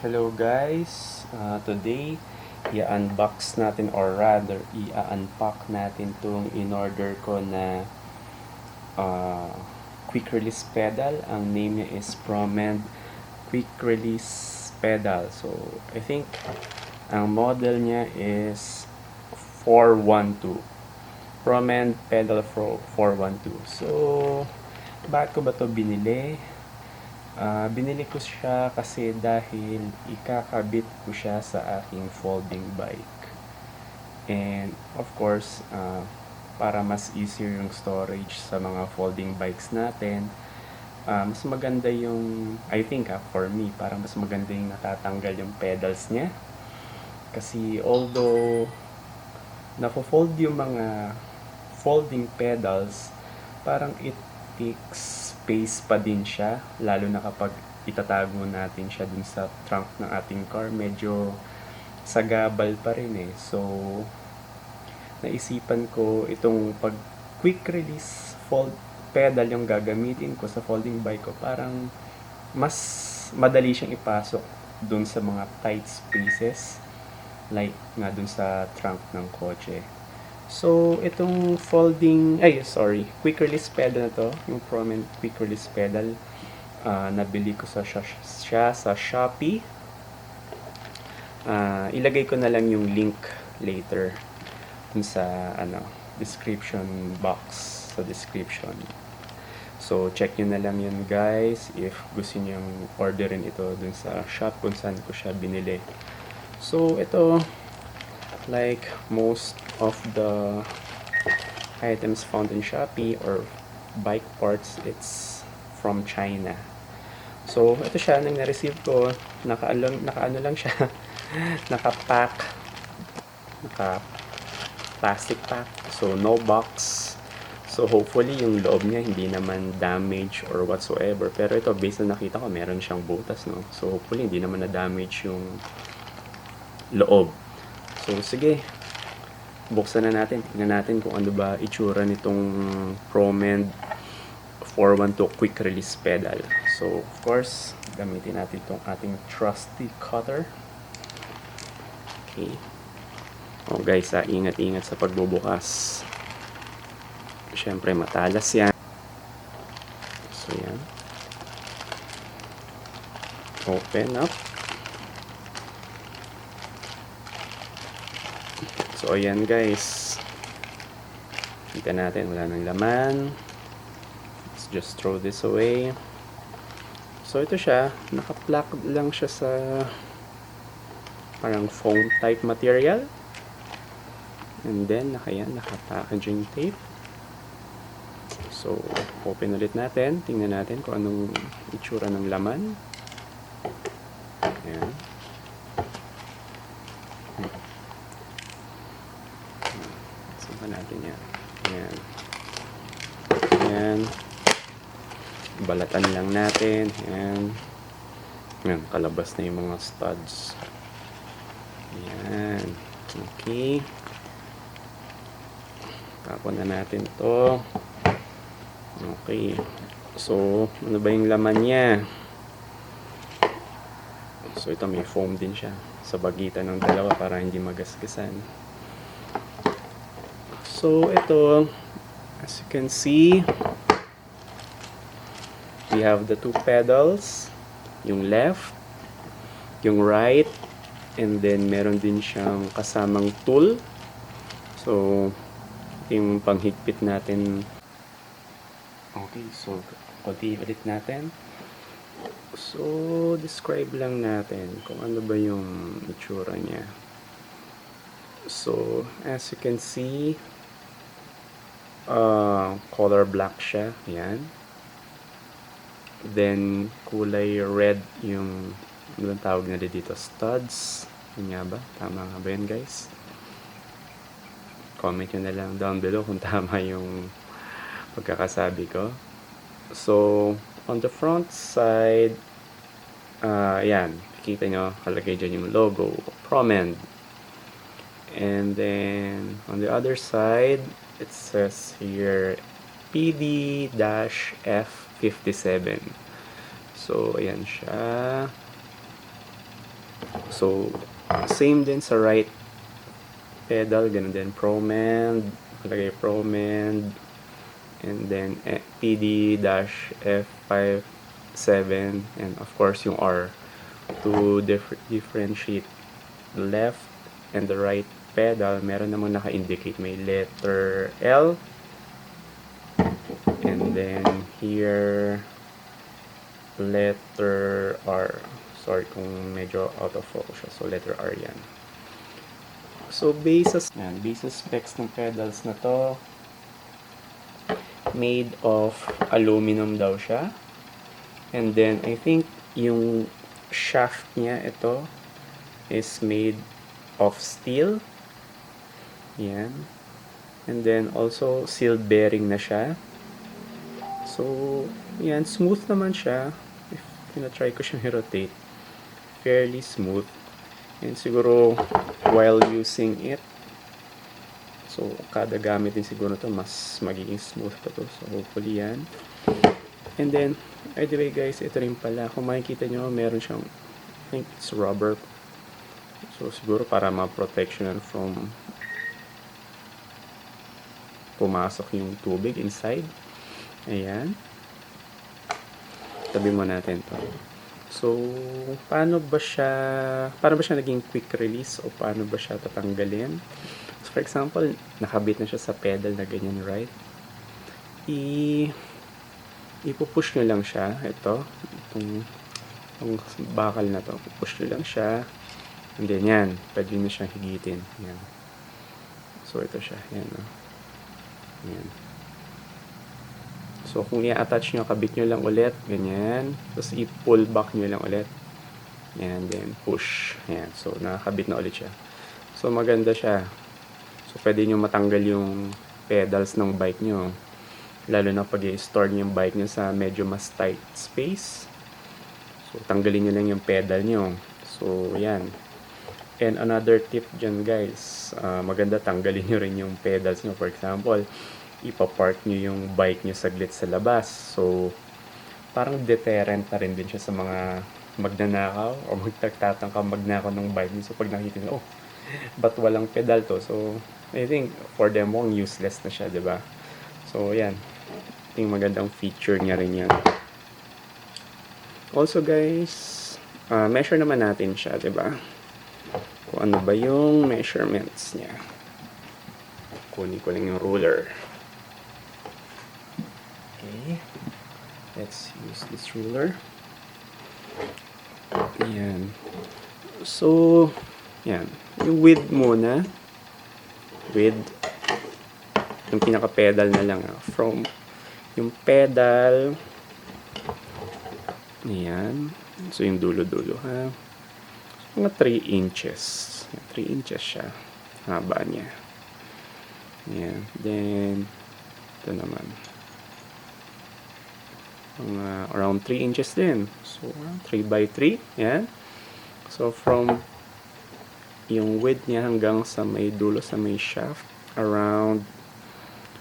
Hello guys, today i-unbox natin or rather i-unpack natin itong in-order ko na quick release pedal. Ang name niya is Promend quick release pedal. So I think ang model niya is 412 Promend pedal 412. So bakit ko ba to binili? Binili ko siya kasi dahil ikakabit ko siya sa aking folding bike. And of course, para mas easier yung storage sa mga folding bikes natin, mas maganda yung, I think for me, parang mas maganda yung natatanggal yung pedals niya. Kasi although nafo-fold yung mga folding pedals, parang it takes space pa din siya, lalo na kapag itatago natin siya dun sa trunk ng ating car, medyo sagabal pa rin eh. So naisipan ko itong pag quick release fold pedal yung gagamitin ko sa folding bike ko, parang mas madali siyang ipasok dun sa mga tight spaces like nga dun sa trunk ng kotse. So, itong quick release pedal na to, yung Promend quick release pedal, nabili ko siya sa Shopee. Ilagay ko na lang yung link later dun sa description box, sa description. So, check nyo na lang yun guys if gusto nyo orderin ito dun sa shop kung saan ko siya binili. So, ito, like most of the items found in Shopee or bike parts, it's from China. So, ito siya, nang na-receive ko, naka-ano lang siya, naka-plastic pack, so no box. So, hopefully, yung loob niya hindi naman damage or whatsoever. Pero ito, based na nakita ko, meron siyang butas, no? So, hopefully, hindi naman na-damage yung loob. So, sige. Buksan na natin. Tingnan natin kung ano ba itsura nitong Promend 412 quick release pedal. So, of course, gamitin natin itong ating trusty cutter. Okay. Oh guys, ingat-ingat sa pagbubukas. Siyempre, matalas yan. So, yan. Open up. So, ayan guys. Kita natin, wala nang laman. Let's just throw this away. So, ito siya. Naka-plug lang siya sa parang foam type material. And then, naka-packaging tape. So, open ulit natin. Tingnan natin kung anong itsura ng laman. Ayan. Natin yan. Ayan. Ayan. Balatan lang natin. Ayan. Ayan. Kalabas na yung mga studs. Ayan. Okay. Tapon na natin to. Okay. So, ano ba yung laman niya? So, ito may foam din siya sa pagitan ng dalawa para hindi magasgasan. So, ito, as you can see, we have the two pedals, yung left, yung right, and then meron din siyang kasamang tool. So, yung panghigpit natin. Okay, so, konti ulit natin. So, describe lang natin kung ano ba yung itsura niya. So, as you can see, color black siya. Yan. Then, kulay red yung anong tawag nila dito? Studs. Yan nga ba? Tama nga ba yan guys? Comment nyo na lang down below kung tama yung pagkakasabi ko. So, on the front side, yan. Kita nyo, kalagay dyan yung logo. Promend. And then, on the other side, it says here PD-F57. So, ayan siya. So, same din sa right pedal, ganun din. Promend, lagay Promend, and then PD-F57, and of course yung R to differentiate the left and the right pedal. Meron namang naka-indicate, may letter L, and then here letter R. Sorry kung medyo out of focus siya. So letter R yan. So base specs ng pedals na to, made of aluminum daw siya. And then I think yung shaft niya, ito is made of steel. Yan. And then also sealed bearing na siya. So yan, smooth naman siya. If try ko siyang i-rotate, fairly smooth. And siguro while using it, so kada gamit din siguro to mas magiging smooth pa to. So hopefully yan. And then by the way guys, ito rin pala, kung makikita nyo, meron siyang, I think it's rubber. So siguro para ma-protectionan from pumasok yung tubig inside. Ayan. Tabi mo natin to. So, paano ba siya naging quick release o paano ba siya tatanggalin? So, for example, nakabit na siya sa pedal na ganyan, right? Ipupush nyo lang siya. Ito, itong bakal na to. Push nyo lang siya. And then yan, pwede nyo siyang higitin. Yan. So, ito siya. Yan. Yan. So, kung i-attach nyo, kabit nyo lang ulit, ganyan. Tapos, i-pull back nyo lang ulit. Yan, then push. Yan. So, nakakabit na ulit siya. So, maganda siya. So, pwede nyo matanggal yung pedals ng bike nyo. Lalo na pag i-store nyo yung bike nyo sa medyo mas tight space. So, tanggalin nyo lang yung pedal nyo. So, yan. And another tip dyan, guys. Maganda tanggalin nyo rin yung pedals nyo. For example, ipapark nyo yung bike nyo saglit sa labas. So, parang deterrent na rin din siya sa mga magnanakaw o magtatangka magnakaw ng bike nyo. So, pag nakita nyo, oh, ba't walang pedal to? So, I think for them, useless na siya, diba? So, yan. Yung magandang feature niya rin yan. Also, guys, measure naman natin siya, diba? Kung ano ba yung measurements niya. Kunin ko lang yung ruler. Okay, let's use this ruler. Ayan. So, yan. Yung width muna. Width. Yung pinaka-pedal na lang. From yung pedal. Ayan. So, yung dulo-dulo, ha. So, mga 3 inches. 3 inches siya. Haba niya. Ayan. Then, ito naman. Around 3 inches din. So, 3 by 3. Yan. So, from yung width niya hanggang sa may dulo, sa may shaft, around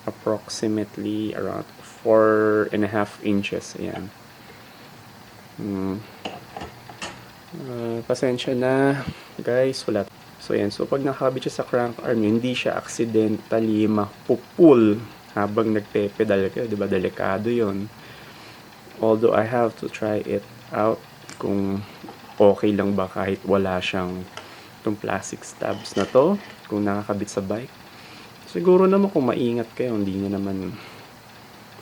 approximately around 4.5 inches. Ayan. Pasensya na, guys. Wala. So, yan. So, pag nakabit siya sa crank arm, hindi siya accidentally mapupul habang nagpe-pedal kayo. Diba? Delikado yon. Although I have to try it out kung okay lang ba kahit wala siyang itong plastic stabs na to, kung nakakabit sa bike. Siguro naman kung maingat kayo, hindi nyo naman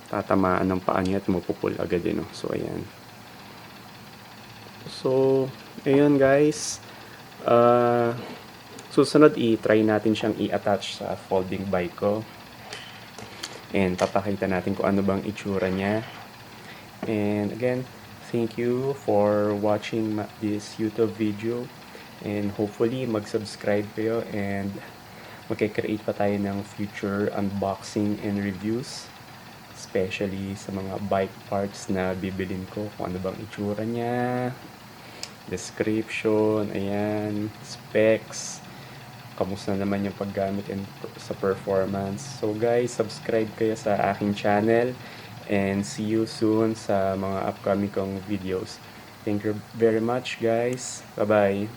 tatamaan ng paa niya at mapupul agad din. So, ayan. So, ayun guys. Susunod, i-try natin siyang i-attach sa folding bike ko. And papakita natin kung ano bang itsura niya. And again, thank you for watching this YouTube video. And hopefully, mag-subscribe kayo and magkikreate pa tayo ng future unboxing and reviews. Especially sa mga bike parts na bibilin ko. Kung ano bang itsura niya. Description, ayan, specs. Kamusta naman yung paggamit and sa performance. So guys, subscribe kayo sa aking channel. And see you soon sa mga upcoming kong videos. Thank you very much, guys. Bye-bye.